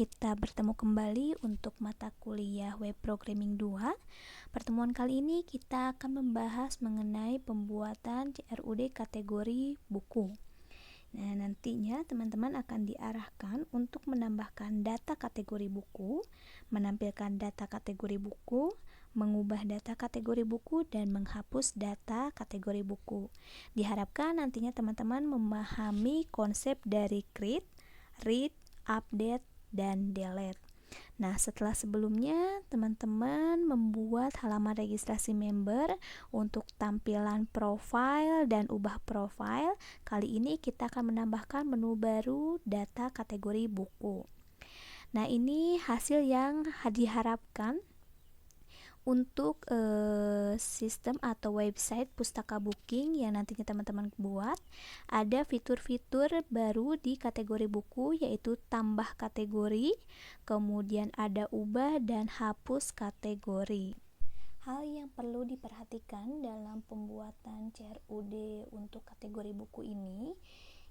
kita bertemu kembali untuk mata kuliah Web Programming 2. Pertemuan kali ini kita akan membahas mengenai pembuatan CRUD kategori buku. Nah, nantinya teman-teman akan diarahkan untuk menambahkan data kategori buku, menampilkan data kategori buku, mengubah data kategori buku, dan menghapus data kategori buku. Diharapkan nantinya teman-teman memahami konsep dari create, read, update, dan delete. Nah, setelah sebelumnya teman-teman membuat halaman registrasi member untuk tampilan profile dan ubah profile, kali ini kita akan menambahkan menu baru data kategori buku. Nah, ini hasil yang diharapkan untuk sistem atau website pustaka booking yang nantinya teman-teman buat. Ada fitur-fitur baru di kategori buku, yaitu tambah kategori, kemudian ada ubah dan hapus kategori. Hal yang perlu diperhatikan dalam pembuatan CRUD untuk kategori buku ini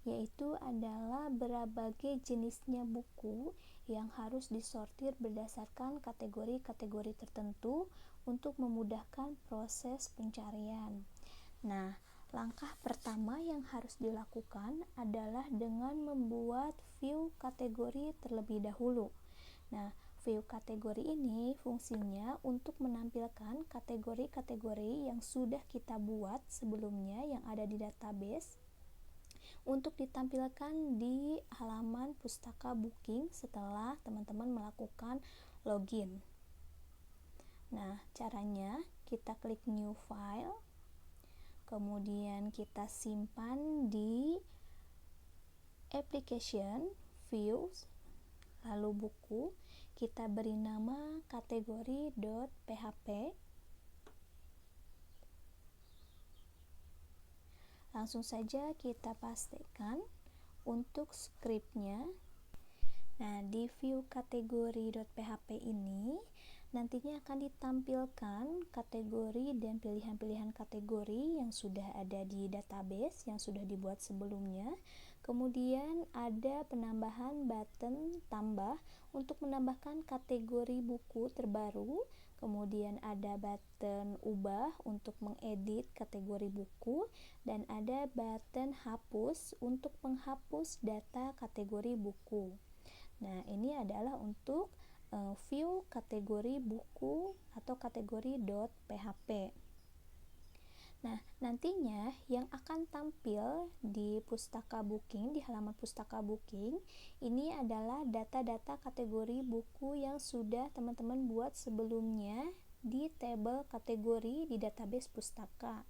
yaitu adalah berbagai jenisnya buku yang harus disortir berdasarkan kategori-kategori tertentu untuk memudahkan proses pencarian. Nah, langkah pertama yang harus dilakukan adalah dengan membuat view kategori terlebih dahulu. Nah, view kategori ini fungsinya untuk menampilkan kategori-kategori yang sudah kita buat sebelumnya yang ada di database untuk ditampilkan di halaman pustaka booking setelah teman-teman melakukan login. Nah, caranya kita klik new file, kemudian kita simpan di application, views, lalu buku, kita beri nama kategori.php. Langsung saja kita pastikan untuk scriptnya. Nah, di view kategori.php ini nantinya akan ditampilkan kategori dan pilihan-pilihan kategori yang sudah ada di database yang sudah dibuat sebelumnya. Kemudian ada penambahan button tambah untuk menambahkan kategori buku terbaru. Kemudian ada button ubah untuk mengedit kategori buku, dan ada button hapus untuk menghapus data kategori buku. Nah, ini adalah untuk view kategori buku atau kategori.php. Nah, nantinya yang akan tampil di pustaka booking, di halaman pustaka booking, ini adalah data-data kategori buku yang sudah teman-teman buat sebelumnya di tabel kategori di database pustaka.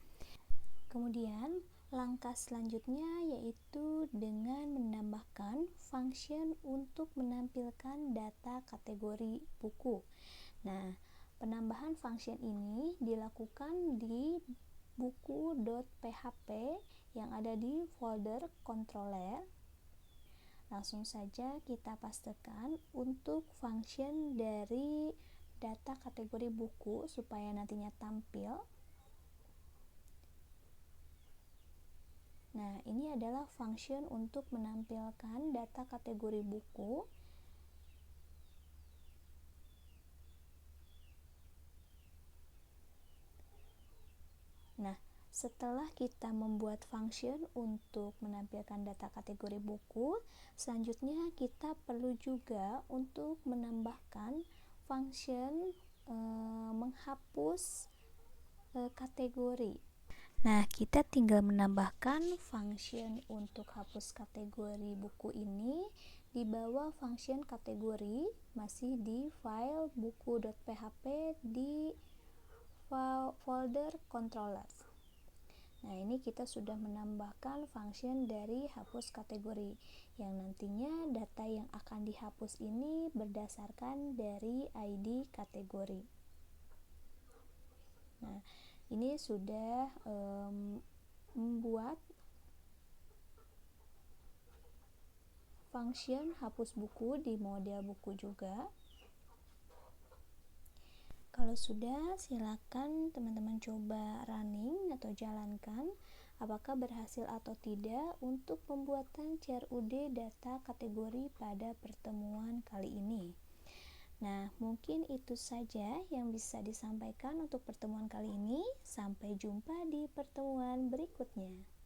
Kemudian, langkah selanjutnya yaitu dengan menambahkan function untuk menampilkan data kategori buku. Nah, penambahan function ini dilakukan di buku.php yang ada di folder controller. Langsung saja kita pastikan untuk function dari data kategori buku supaya nantinya tampil. Nah, ini adalah function untuk menampilkan data kategori buku. Nah, setelah kita membuat function untuk menampilkan data kategori buku, selanjutnya kita perlu juga untuk menambahkan function menghapus kategori. Nah, kita tinggal menambahkan function untuk hapus kategori buku ini di bawah function kategori, masih di file buku.php di folder controllers. Nah, ini kita sudah menambahkan function dari hapus kategori yang nantinya data yang akan dihapus ini berdasarkan dari ID kategori. Nah, ini sudah membuat function hapus buku di model buku juga. Kalau sudah, silakan teman-teman coba running atau jalankan apakah berhasil atau tidak untuk pembuatan CRUD data kategori pada pertemuan kali ini. Nah, mungkin itu saja yang bisa disampaikan untuk pertemuan kali ini. Sampai jumpa di pertemuan berikutnya.